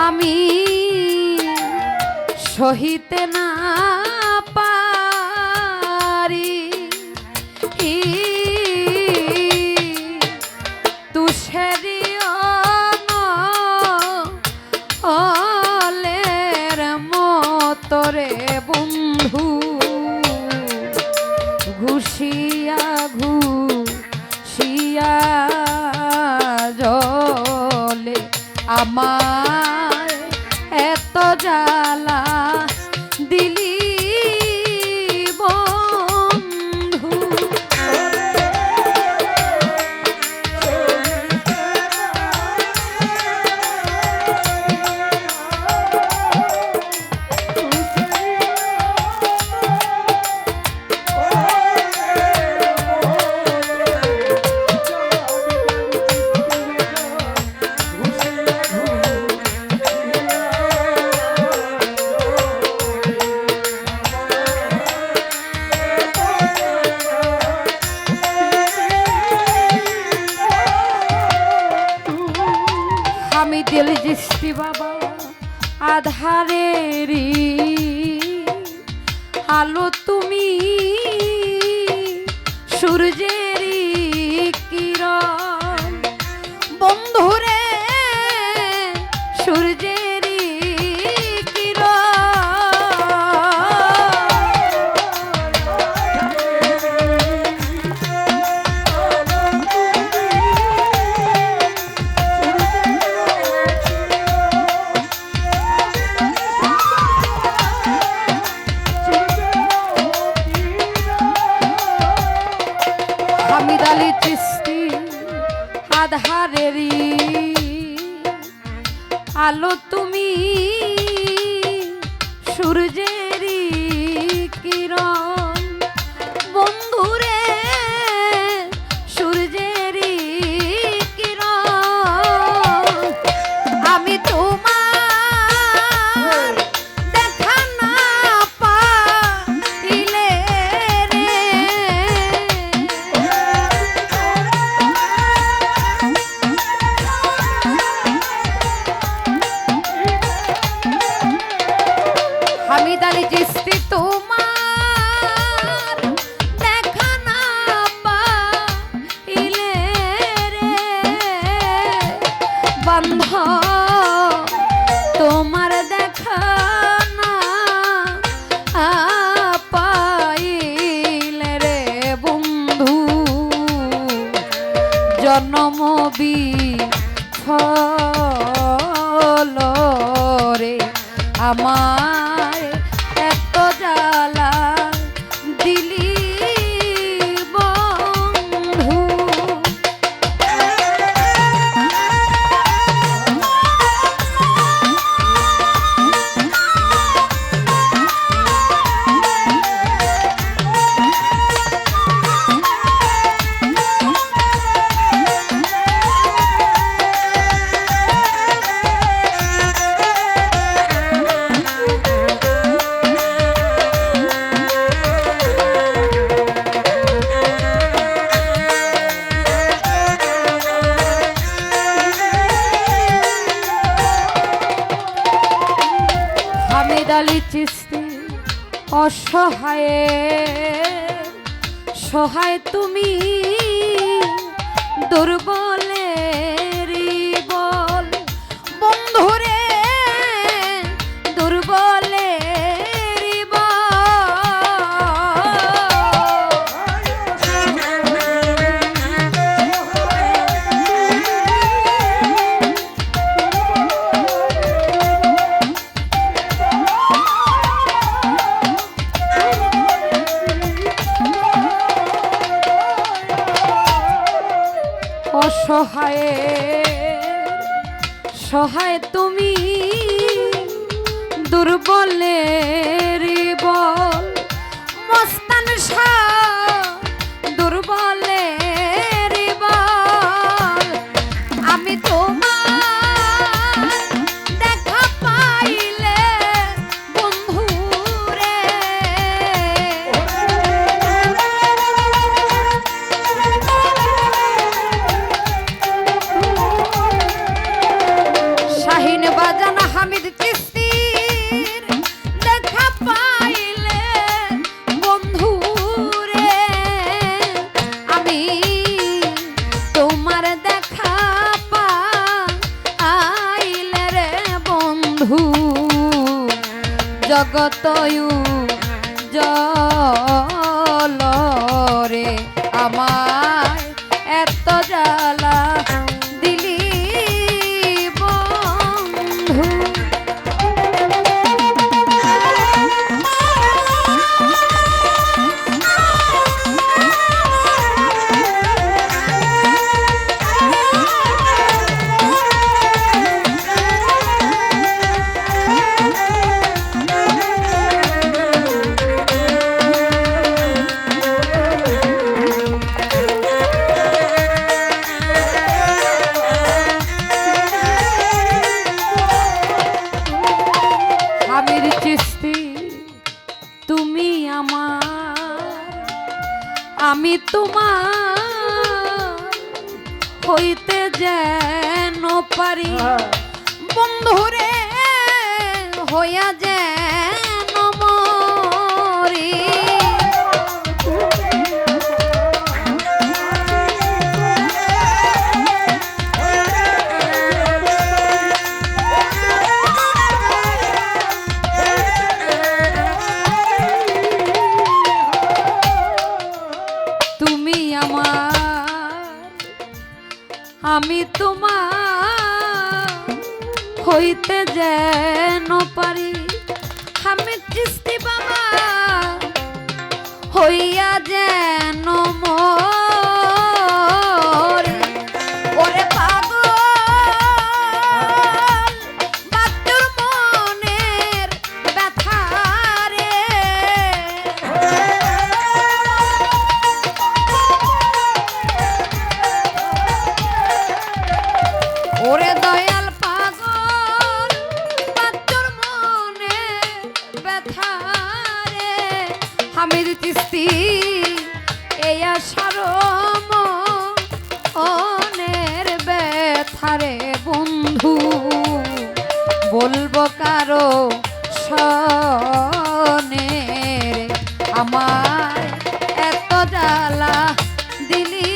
আমি সহিতে না পারি তুষেরি অলের মতরে বন্ধু ঘুষিয়া ঘুষিয়া জলে আমার এত জ্বালা দিলি বন্ধু। আমি দিল জিস্তি বাবা আধারেরই আলো তুমি সূর্যেরই কিরণ বন্ধুরে সূর্যেরই কিরণ হামিদালি চিস্তি আধারেরই আলো তুমি সূর্যেরই কিরণ বন্ধুরে সূর্যেরই কিরণ আমি তোমার দেখা না পাইলে রে হামিদালি চিস্তি তোমার দেখা না পাইলে রে বন্ধ তোমার দেখা না পাইলে রে বন্ধু জন্ম বিফল রে আমার এত জ্বালা দিলি বন্ধু। হামিদালি চিস্তি অসহায়ে সহায় তুমি দুর্বলেরই বল বন্ধুরে দুর্বলেরই অসহায়ে সহায় তুমি দুর্বলেরই বল মস্তান শাহ দুর্বলেরই বল আমি তোমার দেখা পাইলে বন্ধুরে শাহিন বাজান বন্ধু জগতয়ু জলরে আমায় এত জ্বালা দিলি বন্ধু। আমির চিস্তি তুমি আমার, আমি তোমার হইতে যেন পারি বন্ধুরে হইয়া যেন মরি। তুমি আমার, আমি তোমার হইতে যেন পারি। আমি চিস্তি বাবা হইয়া যেন মরি। ওরে পাগল বাচ্চুর মনের ব্যথা রে, ওরে দয়াল পাগল বাচ্চুর মনের ব্যথা রে। আমির চিস্তি এই আশার মনের ব্যথা রে বন্ধু বলবো কারো সনে রে আমার এত জ্বালা দিলি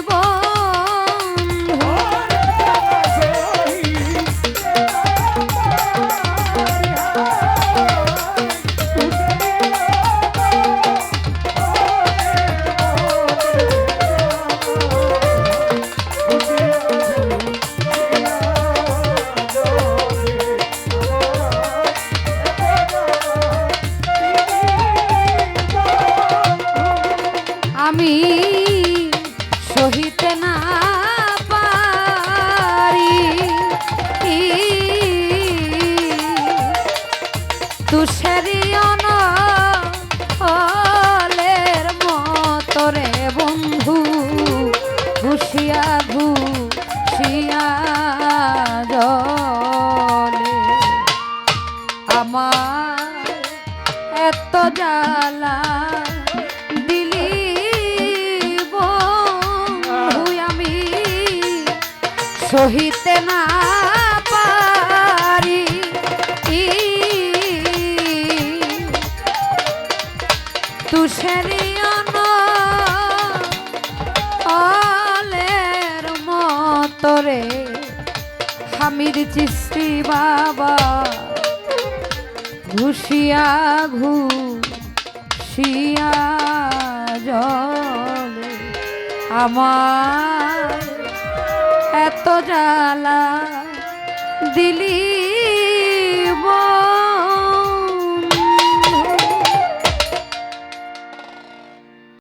বন্ধু। আমি সহিতে না পারি তুষারিয়ন হলের মতরে বন্ধু ঘুষিয়া ঘুষিয়া জলে আমার এত জ্বালা দিলি বন্ধু আমি সহিতে না পারি তুষারিয়ন হলের মতরে হামির চিস্তি বাবা ঘুষিয়া ঘুষিয়া জলে আমার এত জ্বালা দিলি